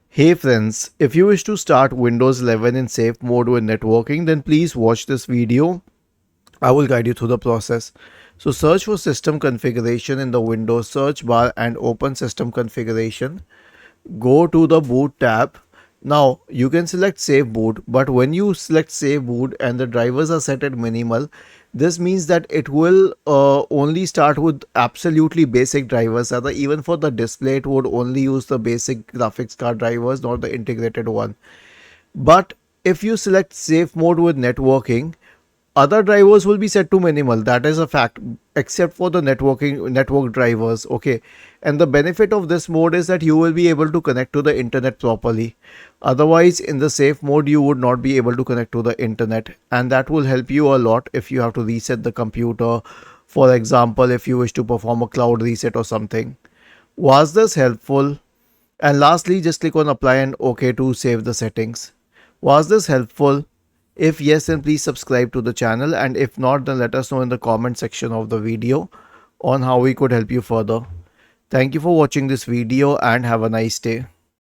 Hey friends, if you wish to start Windows 11 in safe mode with networking, then please watch this video. I will guide you through the process. So search for system configuration in the Windows search bar and open system configuration. Go to the boot tab. Now you can select save boot, but when you select save boot and the drivers are set at minimal, this means that it will only start with absolutely basic drivers. Rather, even for the display, it would only use the basic graphics card drivers, not the integrated one. But if you select safe mode with networking, other drivers will be set to minimal. That is a fact, except for the network drivers. Okay, and the benefit of this mode is that you will be able to connect to the internet properly. Otherwise, in the safe mode, you would not be able to connect to the internet, and that will help you a lot if you have to reset the computer. For example, if you wish to perform a cloud reset or something. Was this helpful? And lastly, just click on apply and OK to save the settings. Was this helpful? If yes, then please subscribe to the channel, and if not, then let us know in the comment section of the video on how we could help you further. Thank you for watching this video and have a nice day.